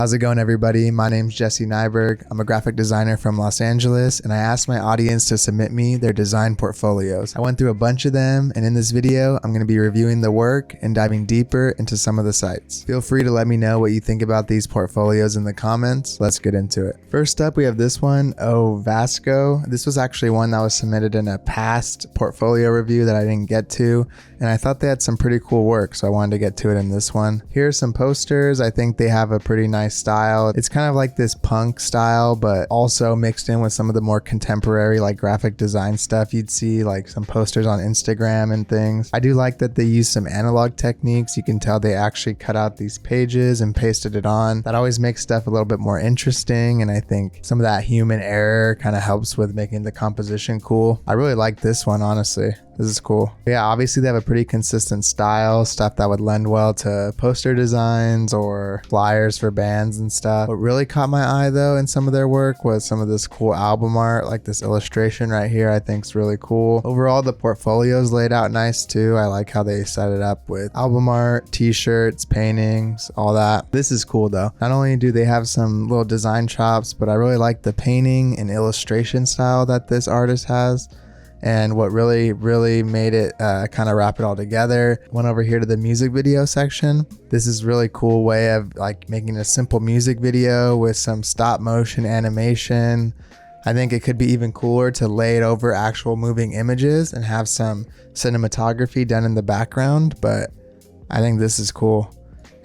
How's it going, everybody? My name's Jesse Nyberg. I'm a graphic designer from Los Angeles, and I asked my audience to submit me their design portfolios. I went through a bunch of them, and in this video, I'm going to be reviewing the work and diving deeper into some of the sites. Feel free to let me know what you think about these portfolios in the comments. Let's get into it. First up, we have this one, Vasco. This was actually one that was submitted in a past portfolio review that I didn't get to, and I thought they had some pretty cool work, so I wanted to get to it in this one. Here are some posters. I think they have a pretty nice style. It's kind of like this punk style, but also mixed in with some of the more contemporary like graphic design stuff you'd see, like some posters on Instagram and things. I do like that they use some analog techniques. You can tell they actually cut out these pages and pasted it on. That always makes stuff a little bit more interesting, and I think some of that human error kind of helps with making the composition cool. I really like this one, honestly. This is cool. Yeah, obviously they have a pretty consistent style, stuff that would lend well to poster designs or flyers for bands and stuff. What really caught my eye though in some of their work was some of this cool album art, like this illustration right here I think is really cool. Overall, the portfolio's laid out nice too. I like how they set it up with album art, t-shirts, paintings, all that. This is cool though. Not only do they have some little design chops, but I really like the painting and illustration style that this artist has. And what really made it kind of wrap it all together, went over here to the music video section. This is really cool way of like making a simple music video with some stop motion animation. I think it could be even cooler to lay it over actual moving images and have some cinematography done in the background, but I think this is cool.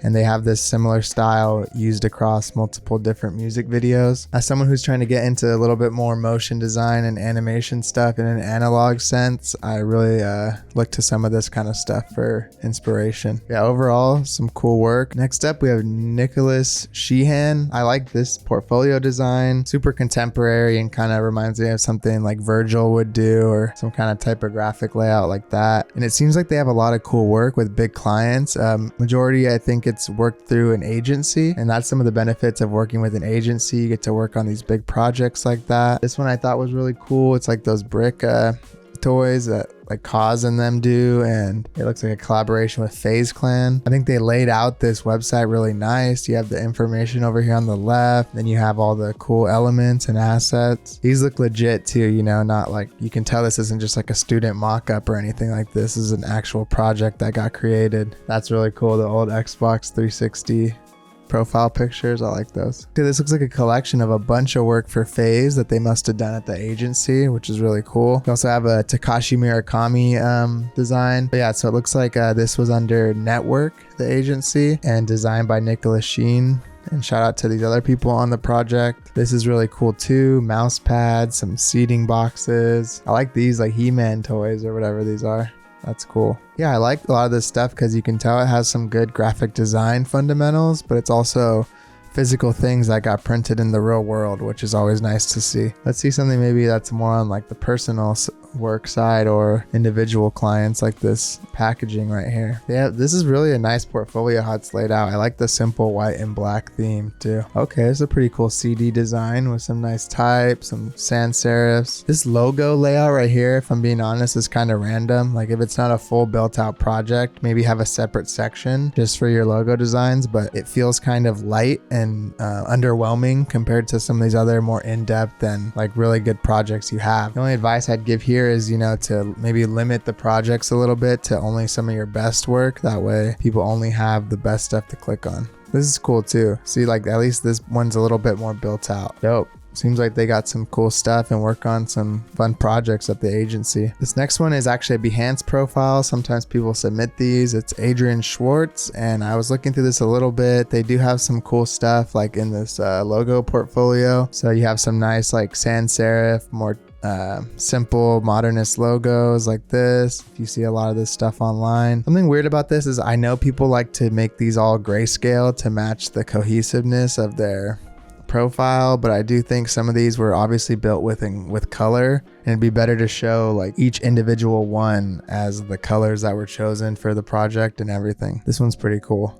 And they have this similar style used across multiple different music videos. As someone who's trying to get into a little bit more motion design and animation stuff in an analog sense, I really look to some of this kind of stuff for inspiration. Yeah, overall, some cool work. Next up, we have Sheehan. I like this portfolio design. Super contemporary and kind of reminds me of something like Virgil would do or some kind of typographic layout like that. And it seems like they have a lot of cool work with big clients. Majority, I think it's worked through an agency, and that's some of the benefits of working with an agency. You get to work on these big projects like that. This one I thought was really cool. It's like those brick toys that like Cause and them do, and it looks like a collaboration with FaZe Clan. I think they laid out this website really nice. You have the information over here on the left, then you have all the cool elements and assets. These look legit too, you know, not like, you can tell this isn't just like a student mock-up or anything like this. This is an actual project that got created. That's really cool. The old Xbox 360 profile pictures, I like those. Okay, this looks like a collection of a bunch of work for FaZe that they must have done at the agency, which is really cool. We also have a Takashi Murakami design. But yeah, so it looks like this was under Network, the agency, and designed by Nicholas Sheehan. And shout out to these other people on the project. This is really cool too. Mouse pads, some seating boxes. I like these like He-Man toys or whatever these are. That's cool. Yeah, I like a lot of this stuff because you can tell it has some good graphic design fundamentals, but it's also physical things that got printed in the real world, which is always nice to see. Let's see something maybe that's more on like the personal work side or individual clients, like this packaging right here. Yeah, this is really a nice portfolio how it's laid out. I like the simple white and black theme too. Okay, it's a pretty cool CD design with some nice type, some sans serifs. This logo layout right here, if I'm being honest, is kind of random. Like if it's not a full built out project, maybe have a separate section just for your logo designs, but it feels kind of light and underwhelming compared to some of these other more in-depth and like really good projects you have. The only advice I'd give here is, you know, to maybe limit the projects a little bit to only some of your best work. That way people only have the best stuff to click on. This is cool too. See, like at least this one's a little bit more built out. Dope. Seems like they got some cool stuff and work on some fun projects at the agency. This next one is actually a Behance profile. Sometimes people submit these. It's Adrian Schwartz, and I was looking through this a little bit. They do have some cool stuff like in this logo portfolio. So you have some nice like sans serif, more simple modernist logos like this. If you see a lot of this stuff online. Something weird about this is I know people like to make these all grayscale to match the cohesiveness of their profile, but I do think some of these were obviously built with color, and it'd be better to show like each individual one as the colors that were chosen for the project and everything. This one's pretty cool.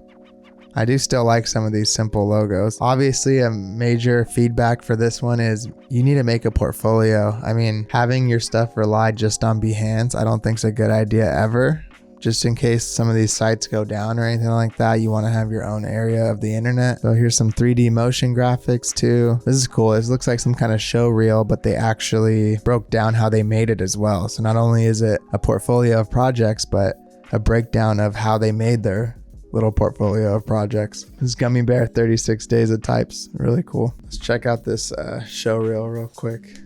I do still like some of these simple logos. Obviously, a major feedback for this one is you need to make a portfolio. I mean, having your stuff rely just on Behance, I don't think is a good idea ever. just in case some of these sites go down or anything like that. You want to have your own area of the internet. So here's some 3D motion graphics too. This is cool. This looks like some kind of show reel, but they actually broke down how they made it as well. So not only is it a portfolio of projects, but a breakdown of how they made their little portfolio of projects. This Gummy Bear 36 Days of Types. Really cool. Let's check out this show reel real quick.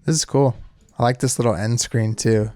This is cool. I like this little end screen too.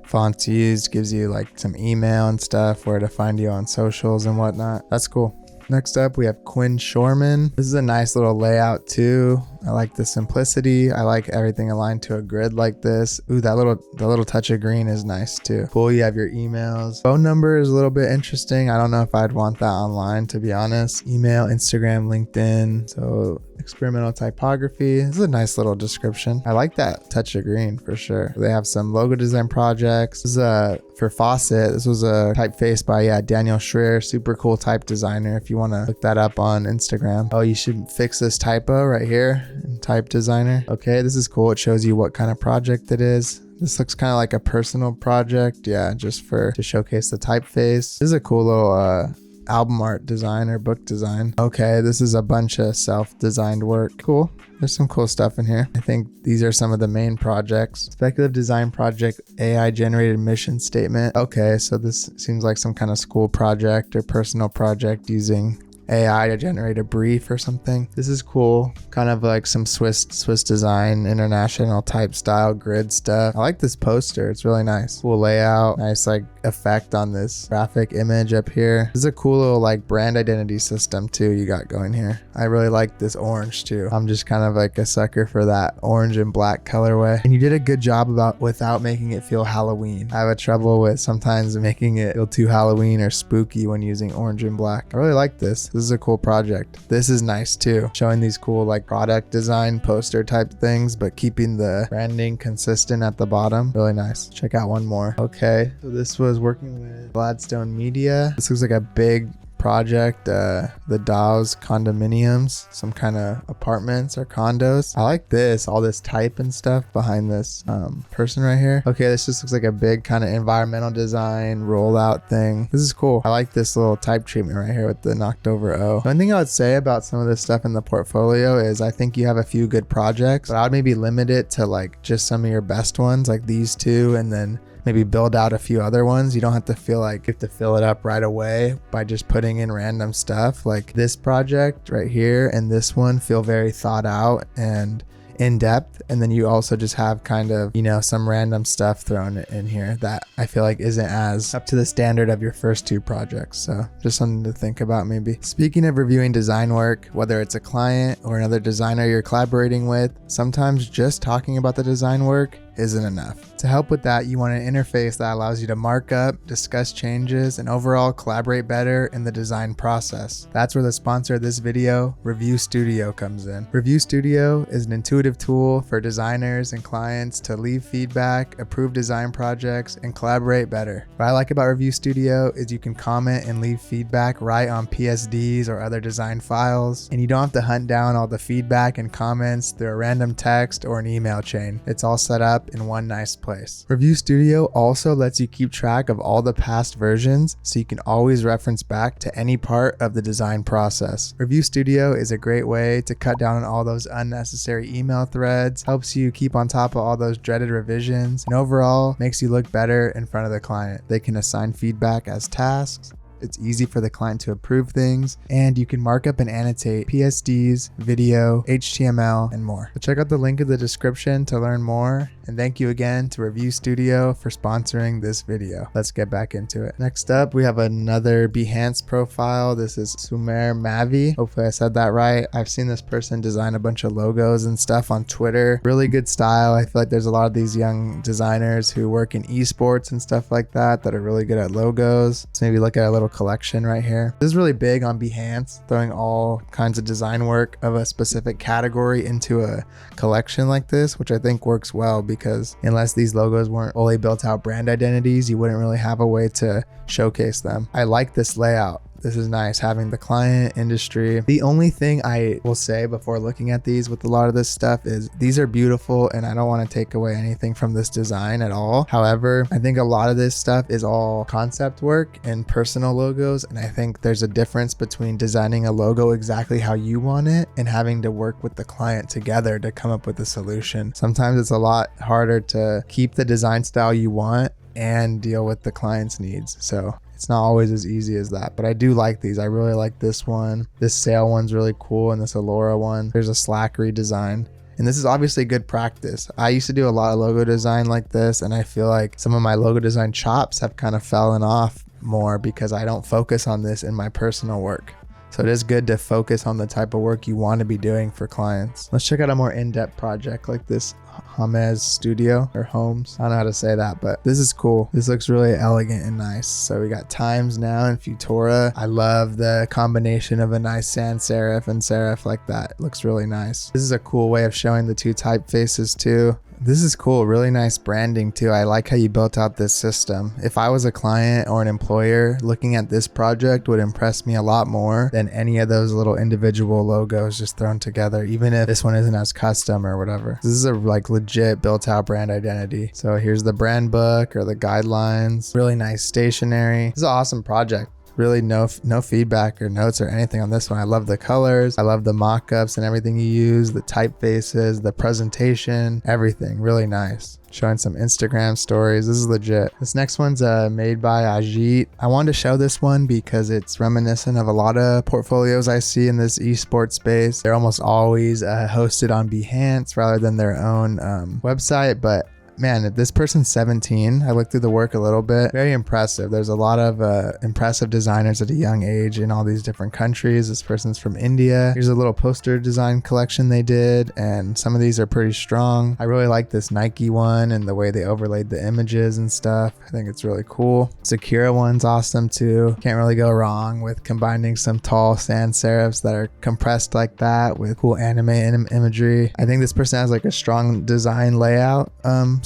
Fonts used, gives you like some email and stuff, where to find you on socials and whatnot. That's cool. Next up, we have Quinn Shoreman. This is a nice little layout too. I like the simplicity. I like everything aligned to a grid like this. Ooh, that little touch of green is nice too. Cool, you have your emails. Phone number is a little bit interesting. I don't know if I'd want that online, to be honest. Email, Instagram, LinkedIn. So experimental typography. This is a nice little description. I like that touch of green for sure. They have some logo design projects. This is for Faucet. This was a typeface by Daniel Schreier, super cool type designer. If you want to look that up on Instagram. Oh, you should fix this typo right here in type designer. Okay, this is cool. It shows you what kind of project it is. This looks kind of like a personal project. Yeah, just to showcase the typeface. This is a cool little album art design or book design. Okay, this is a bunch of self-designed work. Cool. There's some cool stuff in here. I think these are some of the main projects. Speculative design project, AI generated mission statement. Okay, so this seems like some kind of school project or personal project using AI to generate a brief or something. This is cool. Kind of like some Swiss design, international type style grid stuff. I like this poster. It's really nice. Cool layout. Nice like effect on this graphic image up here. This is a cool little like brand identity system too you got going here. I really like this orange too. I'm just kind of like a sucker for that orange and black colorway. And you did a good job without making it feel Halloween. I have a trouble with sometimes making it feel too Halloween or spooky when using orange and black. I really like this. This is a cool project. This is nice too. Showing these cool like product design poster type things, but keeping the branding consistent at the bottom. Really nice. Check out one more. Okay, so this was working with Gladstone Media. This looks like a big project, the Dawes condominiums, some kind of apartments or condos. I like this, all this type and stuff behind this person right here. Okay, this just looks like a big kind of environmental design rollout thing. This is cool. I like this little type treatment right here with the knocked over O. One thing I would say about some of this stuff in the portfolio is I think you have a few good projects, but I would maybe limit it to like just some of your best ones, like these two, and then maybe build out a few other ones. You don't have to feel like you have to fill it up right away by just putting in random stuff. Like this project right here and this one feel very thought out and in depth, and then you also just have kind of, you know, some random stuff thrown in here that I feel like isn't as up to the standard of your first two projects. So just something to think about maybe. Speaking of reviewing design work, whether it's a client or another designer you're collaborating with, sometimes just talking about the design work isn't enough. To help with that, you want an interface that allows you to mark up, discuss changes, and overall collaborate better in the design process. That's where the sponsor of this video, Review Studio, comes in. Review Studio is an intuitive tool for designers and clients to leave feedback, approve design projects, and collaborate better. What I like about Review Studio is you can comment and leave feedback right on PSDs or other design files, and you don't have to hunt down all the feedback and comments through a random text or an email chain. It's all set up in one nice place. Review Studio also lets you keep track of all the past versions, so you can always reference back to any part of the design process. Review Studio is a great way to cut down on all those unnecessary email threads, helps you keep on top of all those dreaded revisions, and overall makes you look better in front of the client. They can assign feedback as tasks. It's easy for the client to approve things, and you can mark up and annotate PSDs, video, HTML, and more. So check out the link in the description to learn more, and thank you again to Review Studio for sponsoring this video. Let's get back into it. Next up, we have another Behance profile. This is Sumer Mavi. Hopefully I said that right. I've seen this person design a bunch of logos and stuff on Twitter. Really good style. I feel like there's a lot of these young designers who work in esports and stuff like that are really good at logos. So maybe look at a little collection right here. This is really big on Behance, throwing all kinds of design work of a specific category into a collection like this, which I think works well because unless these logos weren't fully built out brand identities, you wouldn't really have a way to showcase them. I like this layout. This is nice, having the client, industry. The only thing I will say before looking at these with a lot of this stuff is these are beautiful, and I don't want to take away anything from this design at all. However, I think a lot of this stuff is all concept work and personal logos, and I think there's a difference between designing a logo exactly how you want it and having to work with the client together to come up with a solution. Sometimes it's a lot harder to keep the design style you want and deal with the client's needs. So it's not always as easy as that, but I do like these. I really like this one. This sail one's really cool, and this Allura one. There's a Slack redesign. And this is obviously good practice. I used to do a lot of logo design like this, and I feel like some of my logo design chops have kind of fallen off more because I don't focus on this in my personal work. So it is good to focus on the type of work you want to be doing for clients. Let's check out a more in-depth project like this Hamez Studio or Homes. I don't know how to say that, but this is cool. This looks really elegant and nice. So we got Times now and Futura. I love the combination of a nice sans serif and serif like that. It looks really nice. This is a cool way of showing the two typefaces too. This is cool. Really nice branding too. I like how you built out this system. If I was a client or an employer, looking at this project would impress me a lot more than any of those little individual logos just thrown together, even if this one isn't as custom or whatever. This is a like legit built out brand identity. So here's the brand book or the guidelines. Really nice stationery. This is an awesome project. Really no feedback or notes or anything on this one. I love the colors. I love the mock-ups and everything you use, the typefaces, the presentation, everything. Really nice. Showing some Instagram stories. This is legit. This next one's made by Ajit. I wanted to show this one because it's reminiscent of a lot of portfolios I see in this esports space. They're almost always hosted on Behance rather than their own website, but man, if this person's 17, I looked through the work a little bit. Very impressive. There's a lot of impressive designers at a young age in all these different countries. This person's from India. Here's a little poster design collection they did, and some of these are pretty strong. I really like this Nike one and the way they overlaid the images and stuff. I think it's really cool. Sakura one's awesome too. Can't really go wrong with combining some tall sans serifs that are compressed like that with cool anime imagery. I think this person has like a strong design layout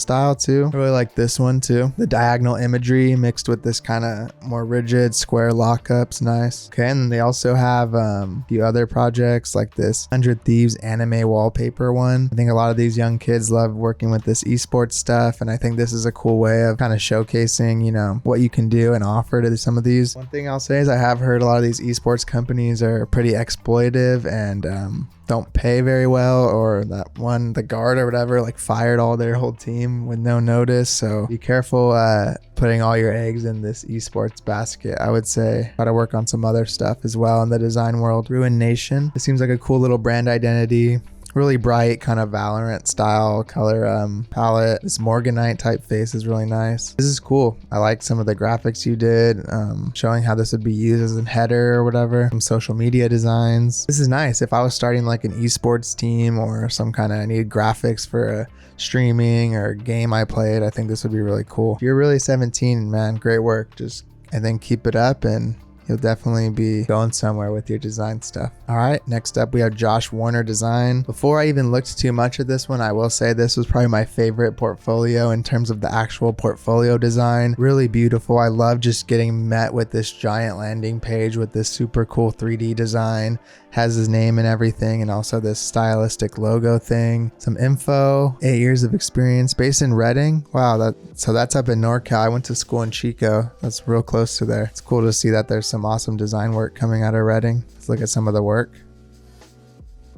style too. I really like this one too. The diagonal imagery mixed with this kind of more rigid square lockups. Nice. Okay, and then they also have a few other projects like this 100 Thieves anime wallpaper one. I think a lot of these young kids love working with this esports stuff, and I think this is a cool way of kind of showcasing, you know, what you can do and offer to some of these. One thing I'll say is I have heard a lot of these esports companies are pretty exploitive and don't pay very well, or that one, the guard or whatever, like fired all their whole team with no notice. So be careful putting all your eggs in this esports basket. I would say try to work on some other stuff as well in the design world. Ruin Nation. It seems like a cool little brand identity. Really bright kind of Valorant style color palette. This Morganite typeface is really nice. This is cool. I like some of the graphics you did, showing how this would be used as a header or whatever. Some social media designs. This is nice. If I was starting like an esports team or some kind of, I needed graphics for a streaming or game I played, I think this would be really cool. If you're really 17, man, great work. Just, I think, keep it up and you'll definitely be going somewhere with your design stuff. All right, next up we have Josh Warner Design. Before I even looked too much at this one, I will say this was probably my favorite portfolio in terms of the actual portfolio design. Really beautiful. I love just getting met with this giant landing page with this super cool 3D design. Has his name and everything, and also this stylistic logo thing. Some info, 8 years of experience, based in Reading. Wow, so that's up in NorCal. I went to school in Chico. That's real close to there. It's cool to see that there's some awesome design work coming out of Reading. Let's look at some of the work.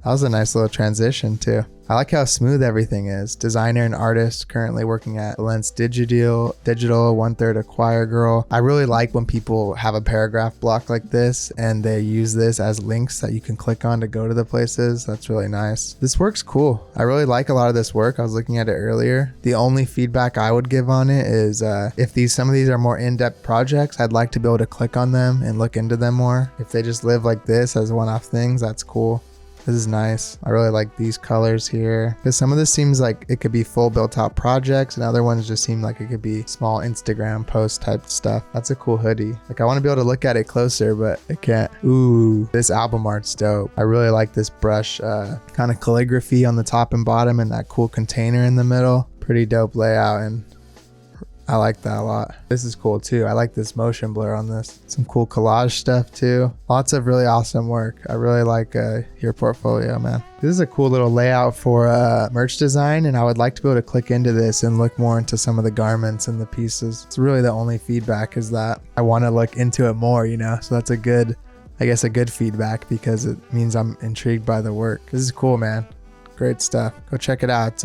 That was a nice little transition too. I like how smooth everything is. Designer and artist currently working at Lens Digital, 1/3 Acquire Girl. I really like when people have a paragraph block like this and they use this as links that you can click on to go to the places. That's really nice. This work's cool. I really like a lot of this work. I was looking at it earlier. The only feedback I would give on it is if some of these are more in-depth projects, I'd like to be able to click on them and look into them more. If they just live like this as one-off things, that's cool. This is nice. I really like these colors here because some of this seems like it could be full built out projects and other ones just seem like it could be small Instagram post type stuff. That's a cool hoodie. Like I want to be able to look at it closer, but I can't. Ooh, this album art's dope. I really like this brush kind of calligraphy on the top and bottom and that cool container in the middle. Pretty dope layout, and I like that a lot. This is cool too. I like this motion blur on this. Some cool collage stuff too. Lots of really awesome work. I really like your portfolio, man. This is a cool little layout for merch design, and I would like to be able to click into this and look more into some of the garments and the pieces. It's really the only feedback is that I want to look into it more, you know? So that's a good, I guess, a good feedback because it means I'm intrigued by the work. This is cool, man. Great stuff. Go check it out.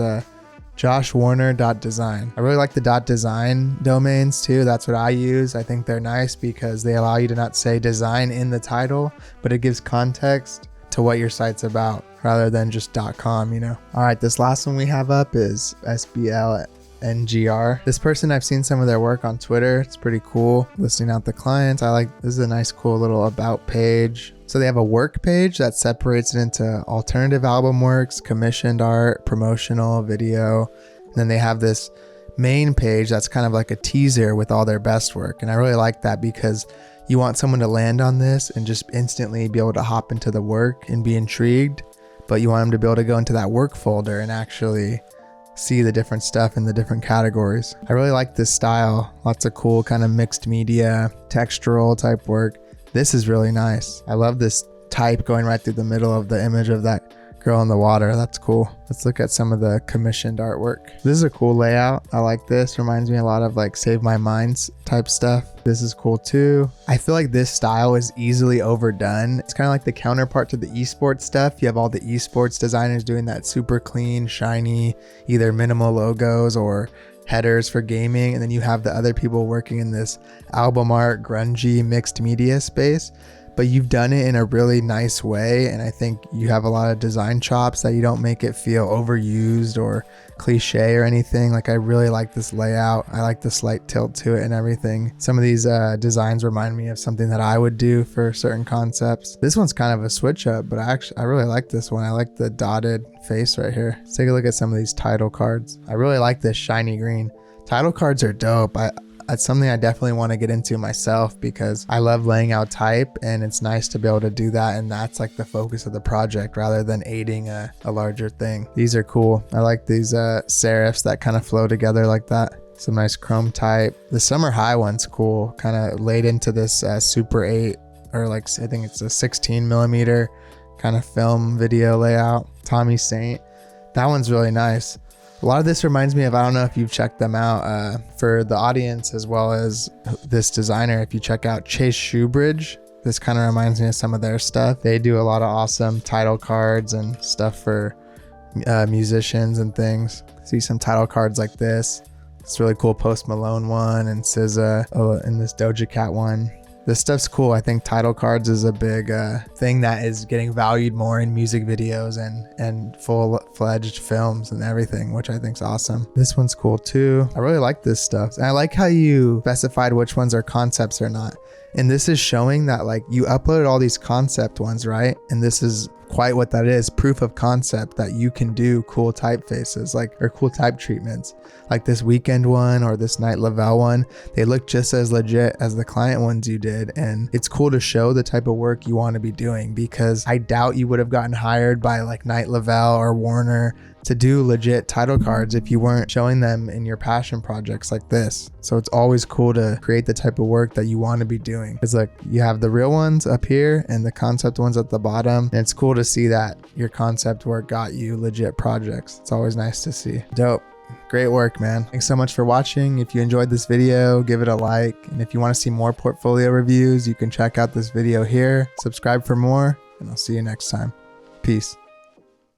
joshwarner.design. I really like the .design domains too. That's what I use. I think they're nice because they allow you to not say design in the title, but it gives context to what your site's about rather than just .com, you know. All right, this last one we have up is SBLNGR. This person, I've seen some of their work on Twitter. It's pretty cool. Listing out the clients. This is a nice, cool little about page. So they have a work page that separates it into alternative album works, commissioned art, promotional, video. And then they have this main page that's kind of like a teaser with all their best work. And I really like that because you want someone to land on this and just instantly be able to hop into the work and be intrigued. But you want them to be able to go into that work folder and actually see the different stuff in the different categories. I really like this style. Lots of cool kind of mixed media, textural type work. This is really nice. I love this type going right through the middle of the image of that girl in the water. That's cool. Let's look at some of the commissioned artwork. This is a cool layout. I like this. Reminds me a lot of like Save My Minds type stuff. This is cool too. I feel like this style is easily overdone. It's kind of like the counterpart to the esports stuff. You have all the esports designers doing that super clean, shiny, either minimal logos or headers for gaming, and then you have the other people working in this album art, grungy, mixed media space, but you've done it in a really nice way, and I think you have a lot of design chops that you don't make it feel overused or cliche or anything. Like, I really like this layout. I like the slight tilt to it and everything. Some of these designs remind me of something that I would do for certain concepts. This one's kind of a switch up, but I really like this one. I like the dotted face right here. Let's take a look at some of these title cards. I really like this shiny green. Title cards are dope. It's something I definitely want to get into myself because I love laying out type, and it's nice to be able to do that, and that's like the focus of the project rather than aiding a larger thing. These are cool. I like these serifs that kind of flow together like that. Some nice chrome type. The Summer High one's cool, kind of laid into this Super 8, or like I think it's a 16 millimeter kind of film video layout. Tommy Saint, that one's really nice. A lot of this reminds me of, I don't know if you've checked them out, for the audience as well as this designer. If you check out Chase Shoebridge, this kind of reminds me of some of their stuff. They do a lot of awesome title cards and stuff for musicians and things. See some title cards like this. It's really cool. Post Malone one and SZA and this Doja Cat one. This stuff's cool. I think title cards is a big thing that is getting valued more in music videos and full-fledged films and everything, which I think is awesome. This one's cool too. I really like this stuff. And I like how you specified which ones are concepts or not. And this is showing that like you uploaded all these concept ones, right? And this is quite what that is, proof of concept that you can do cool typefaces, or cool type treatments, like this Weekend one or this Night Lavelle one. They look just as legit as the client ones you did, and it's cool to show the type of work you want to be doing, because I doubt you would have gotten hired by like Night Lavelle or Warner to do legit title cards if you weren't showing them in your passion projects like this. So it's always cool to create the type of work that you want to be doing. It's like you have the real ones up here and the concept ones at the bottom, and it's cool to see that your concept work got you legit projects. It's always nice to see. Dope. Great work, man. Thanks so much for watching. If you enjoyed this video, give it a like. And if you want to see more portfolio reviews, you can check out this video here. Subscribe for more, and I'll see you next time. Peace.